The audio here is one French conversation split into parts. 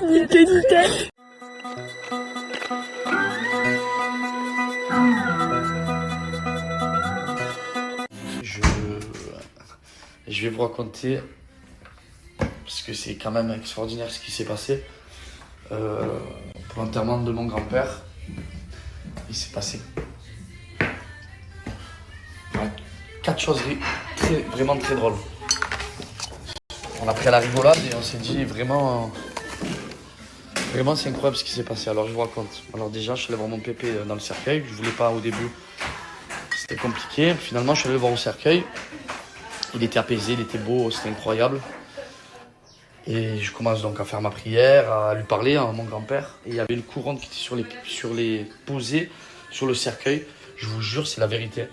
Nickel. Je vais vous raconter, parce que c'est quand même extraordinaire ce qui s'est passé, pour l'enterrement de mon grand-père. Il s'est passé 4 choses vraiment très drôles. On a pris à la rigolade et on s'est dit vraiment c'est incroyable ce qui s'est passé. Alors je vous raconte. Alors déjà, je suis allé voir mon pépé dans le cercueil. Je voulais pas au début, c'était compliqué. Finalement, je suis allé le voir au cercueil. Il était apaisé, il était beau, c'était incroyable. Et je commence donc à faire ma prière, à lui parler à mon grand-père. Et il y avait une couronne qui était posée sur le cercueil. Je vous jure, c'est la vérité.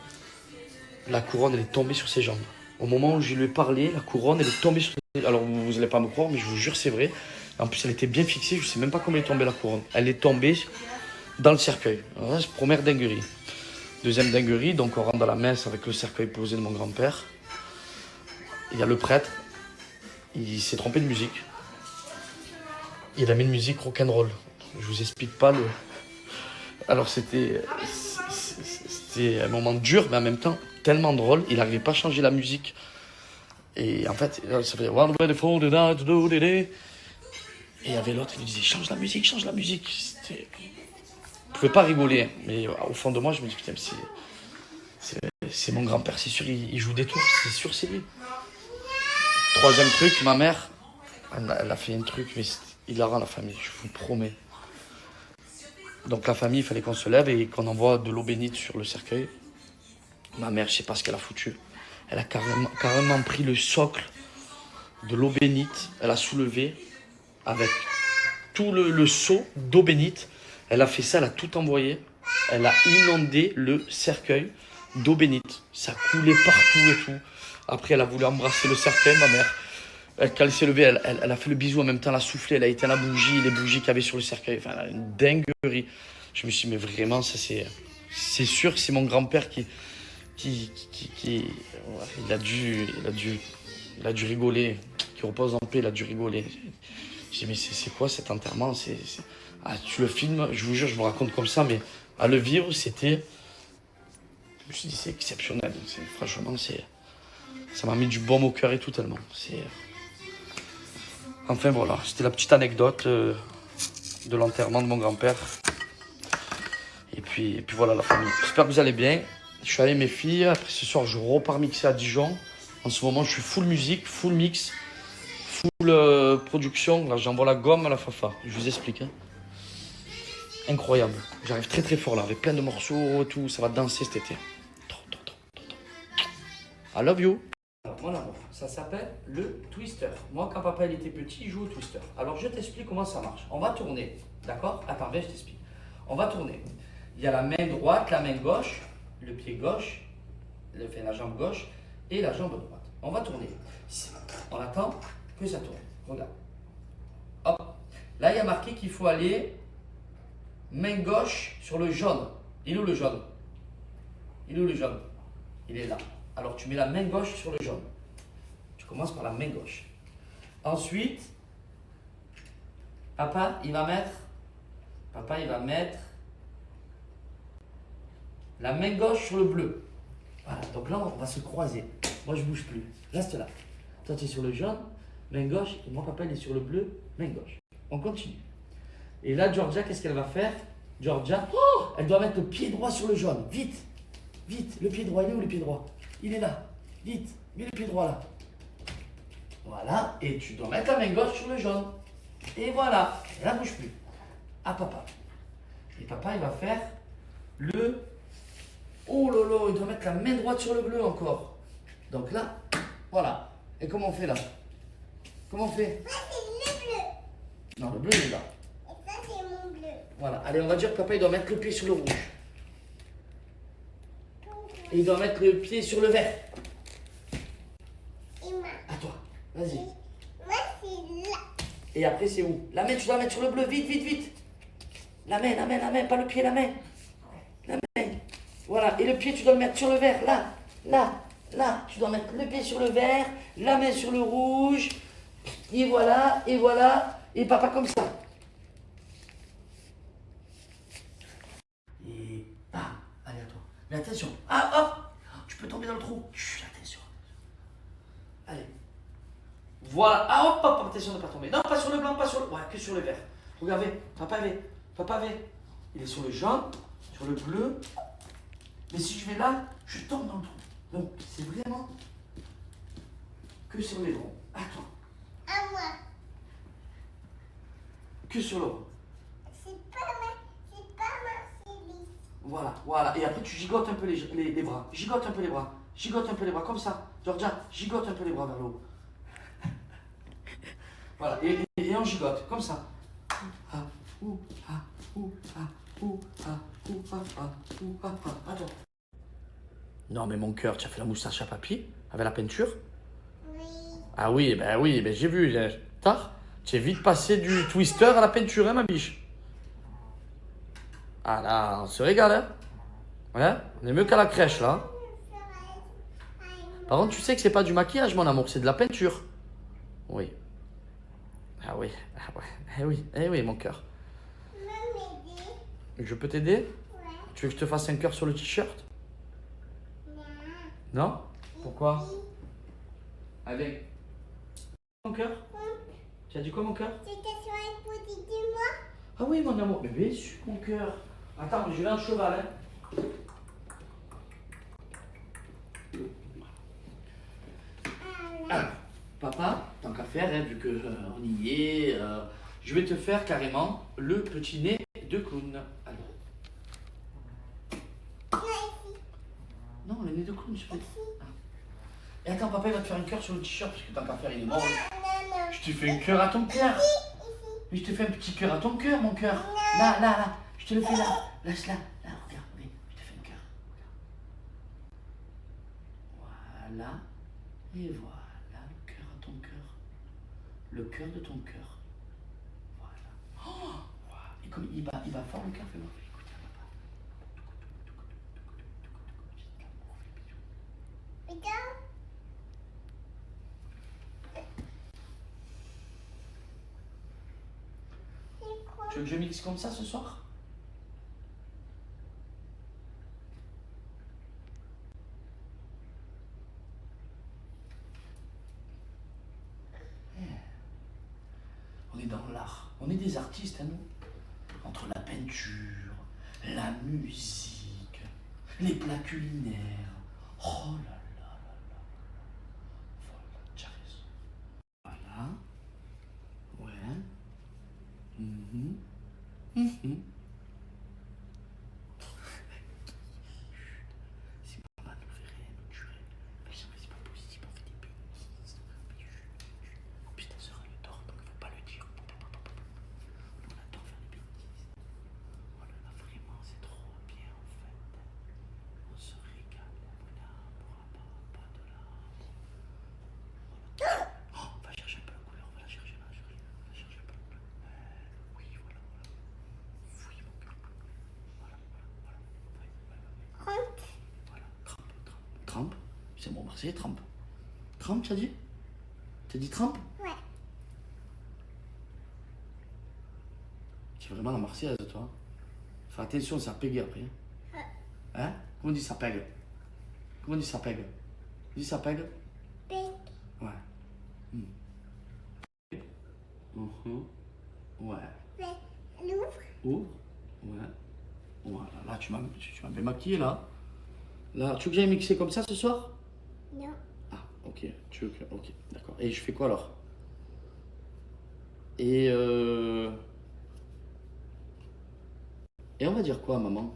La couronne, elle est tombée sur ses jambes. Au moment où je lui ai parlé, la couronne, elle est tombée sur ses jambes. Alors, vous n'allez pas me croire, mais je vous jure, c'est vrai. En plus, elle était bien fixée. Je ne sais même pas comment elle est tombée, la couronne. Elle est tombée dans le cercueil. Alors, c'est première dinguerie. Deuxième dinguerie, donc on rentre dans la messe avec le cercueil posé de mon grand-père. Il y a le prêtre. Il s'est trompé de musique. Il a mis une musique rock'n'roll. Je vous explique pas le... Alors, c'était un moment dur, mais en même temps tellement drôle. Il n'arrivait pas à changer la musique. Et en fait, ça fait one way for the night to do the day. Et il y avait l'autre, il lui disait change la musique, change la musique. Je pouvais pas rigoler, mais au fond de moi, je me dis putain, c'est mon grand-père, c'est sûr, il joue des tours, c'est sûr, c'est lui. Troisième truc, ma mère, elle a fait un truc, mais il a rend la famille, je vous promets. Donc la famille, il fallait qu'on se lève et qu'on envoie de l'eau bénite sur le cercueil. Ma mère, je sais pas ce qu'elle a foutu. Elle a carrément pris le socle de l'eau bénite. Elle a soulevé avec tout le seau d'eau bénite. Elle a fait ça, elle a tout envoyé. Elle a inondé le cercueil d'eau bénite. Ça coulait partout et tout. Après, elle a voulu embrasser le cercueil, ma mère. Quand elle s'est levée, elle a fait le bisou en même temps, elle a soufflé, elle a éteint la bougie, les bougies qu'il y avait sur le cercueil. Enfin, elle a une dinguerie. Je me suis dit, mais vraiment, ça c'est sûr que c'est mon grand-père qui il a dû rigoler, qui repose en paix, il a dû rigoler. J'ai dit, mais c'est quoi cet enterrement? Ah, tu le filmes, je vous jure, je me raconte comme ça, mais à le vivre, c'était... Je me suis dit, c'est exceptionnel. Franchement, ça m'a mis du baume au cœur et tout tellement. Enfin voilà, c'était la petite anecdote de l'enterrement de mon grand-père. Et puis voilà la famille. J'espère que vous allez bien. Je suis avec mes filles. Après ce soir, je repars mixer à Dijon. En ce moment, je suis full musique, full mix, full production. Là, j'envoie la gomme à la Fafa. Je vous explique. Hein. Incroyable. J'arrive très très fort là, avec plein de morceaux et tout. Ça va danser cet été. Trop. I love you. Alors, mon amour, ça s'appelle le twister. Moi, quand papa il était petit, il jouait au twister. Alors, je t'explique comment ça marche. On va tourner, d'accord? Attends, viens, je t'explique. On va tourner. Il y a la main droite, la main gauche, le pied gauche, la jambe gauche et la jambe droite. On va tourner. On attend que ça tourne. Regarde. Hop. Là, il y a marqué qu'il faut aller main gauche sur le jaune. Il est où le jaune? Il est où le jaune? Il est là. Alors, tu mets la main gauche sur le jaune. Tu commences par la main gauche. Ensuite, papa, il va mettre la main gauche sur le bleu. Voilà, donc là, on va se croiser. Moi, je ne bouge plus. Reste là. Toi, tu es sur le jaune, main gauche, et moi, papa, il est sur le bleu, main gauche. On continue. Et là, Georgia, qu'est-ce qu'elle va faire? Georgia, elle doit mettre le pied droit sur le jaune. Vite, le pied droit. Il est où le pied droit? Il est là. Vite, mets le pied droit là. Voilà, et tu dois mettre la main gauche sur le jaune. Et voilà, et là, bouge plus. À papa. Et papa, il va faire le... Oh lolo, il doit mettre la main droite sur le bleu encore. Donc là, voilà. Et comment on fait là? Comment on fait? C'est le bleu. Non, le bleu, il est là. Et ça, c'est mon bleu. Voilà, allez, on va dire que papa, il doit mettre le pied sur le rouge. Et il doit mettre le pied sur le vert. À toi, vas-y. Moi, c'est là. Et après, c'est où? La main, tu dois mettre sur le bleu, vite. La main, pas le pied, la main. La main. Voilà, et le pied, tu dois le mettre sur le vert, là. Tu dois mettre le pied sur le vert, la main sur le rouge. Et voilà, et voilà. Et papa comme ça. Et bam. Allez, à toi. Mais attention. Ah, hop. Tu peux tomber dans le trou. Chut, attention. Allez. Voilà. Ah, hop, hop, attention de ne pas tomber. Non, pas sur le blanc, pas sur le... Ouais, que sur le vert. Regardez. Papa avait. Papa avait. Il est sur le jaune, sur le bleu. Mais si je vais là, je tombe dans le trou. Donc, c'est vraiment que sur les ronds. Attends. À moi. Que sur le rond. C'est pas Marcelis. Voilà, voilà. Et après, tu gigotes un peu les bras. Gigote un peu les bras. Gigote un peu les bras, comme ça. Georgia, gigote un peu les bras vers le haut. Voilà, et on gigote, comme ça. Ah, ouh, ah, ouh, ah, ouh, ah, ouh, ah, ah, ouh, ah, ah. Attends. Non, mais mon cœur, tu as fait la moustache à papy avec la peinture? Oui. Ah oui, j'ai vu. Tard, tu es vite passé du twister à la peinture, hein, ma biche? Ah là, on se régale, hein? Ouais, on est mieux qu'à la crèche, là. Par contre, tu sais que c'est pas du maquillage, mon amour, c'est de la peinture. Oui. Ah oui, ah ouais. Eh oui, mon cœur. M'aider. Je peux t'aider? Ouais. Tu veux que je te fasse un cœur sur le t-shirt? Non. Non? Pourquoi? Avec. Mon cœur? Tu as dit quoi, mon cœur? Tu t'assois pour dire moi? Ah oui, mon amour. Mais bien sûr, mon cœur. Attends, je vais en cheval, hein. Alors, papa, tant qu'à faire, hein, vu qu'on y est, je vais te faire carrément le petit nez de clown. Alors. Non, le nez de clown, je fais. Ah. Et attends, papa, il va te faire un cœur sur le t-shirt, parce que tant qu'à faire, il est mort. Non. Je te fais un cœur à ton cœur. Mais je te fais un petit cœur à ton cœur, mon cœur. Là. Je te le fais là. Laisse là. Là, regarde. Je te fais un cœur. Voilà. Et voilà. Le cœur à ton cœur. Le cœur de ton cœur. Voilà. Oh, voilà. Et comme il va fort le cœur, fais-moi. Écoute, papa. Regarde. C'est quoi? Tu veux que je mixe comme ça ce soir? On est dans l'art. On est des artistes, hein, nous. Entre la peinture, la musique, les plats culinaires. Oh là là là là. Voilà, tu as raison. Voilà. Ouais. Si maman nous verrait, nous tuerait. Mais c'est pas possible, on fait des bêtises. En plus, ta soeur, elle dort, donc faut pas le dire. On adore faire des bêtises. Oh là là, vraiment, c'est trop bien en fait. On se régale. Voilà, pas de là. Voilà. Oh, on va chercher un peu la couleur, on va la chercher là. On va chercher un peu la couleur. Oui, voilà. Oui, mon cœur. Voilà. Rentre. Voilà, trempe. C'est bon, Marseille, trempe. Trempe, tu as dit? T'as dit trempe? Ouais. C'est vraiment la Marseillaise, toi. Fais attention, ça pègue après. Hein? Comment on dit ça pègue? Comment on dit ça pègue? Dis ça pègue? Bec. Ouais. Ouais. L'ouvre. Ouvre. Ouais. Voilà, là, tu m'as bien maquillé, là. Là, tu veux que j'aille mixer comme ça ce soir? Non. Ah, ok. Tu veux que... Ok, d'accord. Et je fais quoi alors? Et on va dire quoi à maman?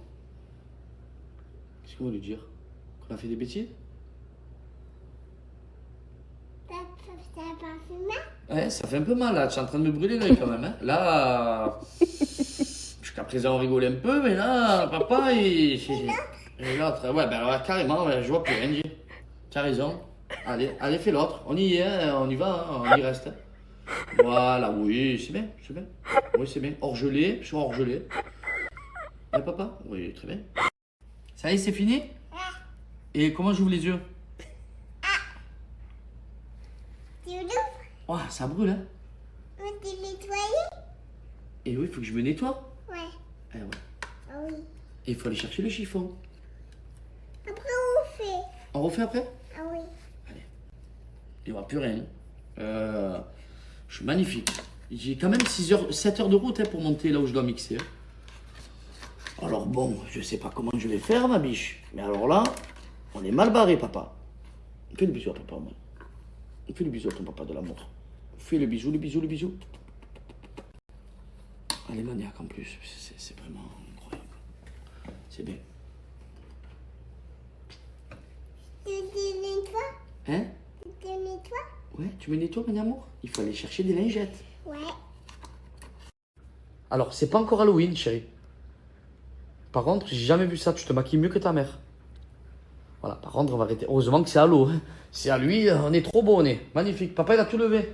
Qu'est-ce qu'on va lui dire? Qu'on a fait des bêtises? Ça a pas fait mal? Ouais, ça fait un peu mal là. Tu es en train de me brûler l'œil quand même. Hein. Là, jusqu'à présent on rigolait un peu, mais là, papa, et l'autre, ouais, ben ouais, carrément, ouais, je vois plus rien dire. Tu as raison. Allez, fais l'autre. On y est, hein, on y va, hein, on y reste. Hein. Voilà, oui, c'est bien. Oui, c'est bien. Orgelé, je suis orgelé. Hein, papa? Oui, très bien. Ça y est, c'est fini? Et comment j'ouvre les yeux? Tu l'ouvres? Oh, ça brûle, hein. On t'est nettoyé? Et oui, il faut que je me nettoie. Ouais. Eh ouais. Ah oui. Et il faut aller chercher le chiffon. Après, on fait. On refait après? Ah oui. Allez. Il n'y aura plus rien. Je suis magnifique. J'ai quand même 7 heures de route hein, pour monter là où je dois mixer. Alors bon, je sais pas comment je vais faire, ma biche. Mais alors là, on est mal barré, papa. Fais le bisou à papa, moi. Fais le bisou à ton papa de l'amour. Fais le bisou, le bisou, le bisou. Elle est maniaque en plus. C'est vraiment incroyable. C'est bien. Tu te nettoies? Hein? Tu te nettoies? Ouais, tu me nettoies, mon amour? Il faut aller chercher des lingettes. Ouais. Alors, c'est pas encore Halloween, chérie. Par contre, j'ai jamais vu ça. Tu te maquilles mieux que ta mère. Voilà, par contre, on va arrêter. Heureusement que c'est Halo. Hein. C'est à lui, on est trop beau, on est. Magnifique. Papa, il a tout levé.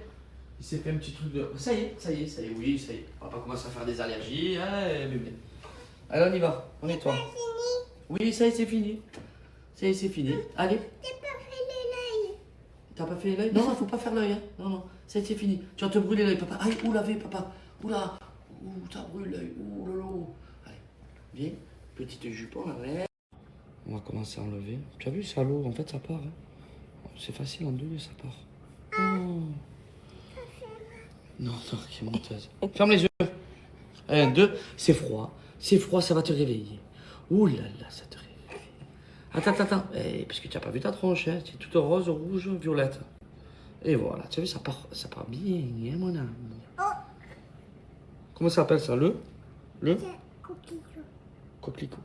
Il s'est fait un petit truc de... Ça y est, ça y est, ça y est, oui, ça y est. On va pas commencer à faire des allergies. Hein, bébé. Allez, on y va. On nettoie. C'est fini. Oui, ça y est, c'est fini. Ça y est, c'est fini. Allez. J'ai pas fait l'œil. T'as pas fait l'œil? Non, non, faut pas faire l'œil. Hein. Non, non, ça y est, c'est fini. Tu vas te brûler l'œil, papa. Aïe, où laver, papa? Oula. Ouh, t'as brûlé l'œil. Ouh, lolo. Allez, viens. Petite jupe en arrière. On va commencer à enlever. Tu as vu, c'est à l'eau. En fait, ça part. Hein. C'est facile en 2, ça part. Oh. Non, non, qui est menteuse. Ferme les yeux. 1, 2. C'est froid. C'est froid, ça va te réveiller. Ouh là là, ça te réveille. Attends, attends, attends. Eh, parce que tu n'as pas vu ta tronche. Hein. Tu es toute rose, rouge, violette. Et voilà. Tu as vu, ça part bien, hein, mon amour. Oh. Comment ça s'appelle ça? Le C'est coquillou. coquelicot.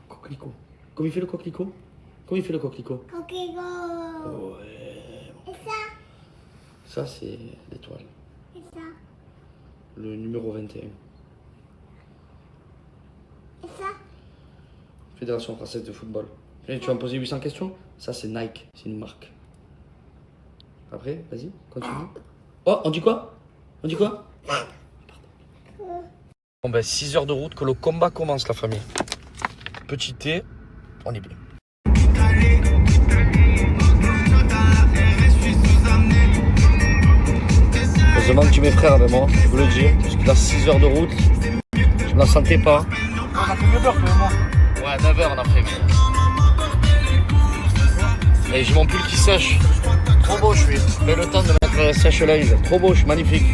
Coquelicot. Comment il fait le coquelicot? Comment il fait le coquelicot? Coquillou. Ouais. Et ça? Ça, c'est l'étoile. Et ça? Le numéro 21. Et ça? Fédération française de football. Et tu vas me poser 800 questions? Ça, c'est Nike. C'est une marque. Après, vas-y, continue. Oh, on dit quoi? On dit quoi? Bon ben 6 heures de route que le combat commence la famille. Petit thé, on est bien. Heureusement que j'ai mes frères avec moi, je vous le dis, parce que là 6 heures de route, je me la sentais pas. On a fait 9 heures quand même. Ouais, 9 heures on a fait. Et j'ai mon pull qui sèche. Trop beau je suis. Mais le temps de mettre sèche-linge. Trop beau, je suis magnifique.